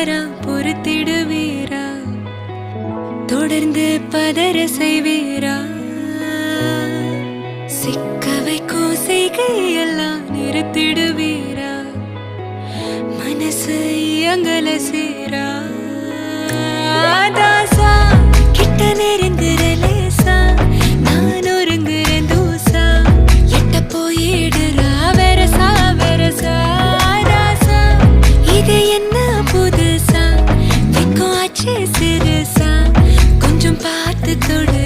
தவறா பொறுத்திடுவீரா? தொடர்ந்து பதற செய்வீரா? சிக்க வைக்கும் செய்கையெல்லாம் நிறுத்திடுவீரா? மனசு இயங்கல சீரா? தாசா கிட்ட நெருங்குற லேசா, நான் ஒருங்குற தூசா, எட்ட போயிடுறா வெரசா வெரசா. தாசா இது என்ன புதுசா, வெக்கம் ஆச்சு சிறுசா, கொஞ்சம் பார்த்து தொடு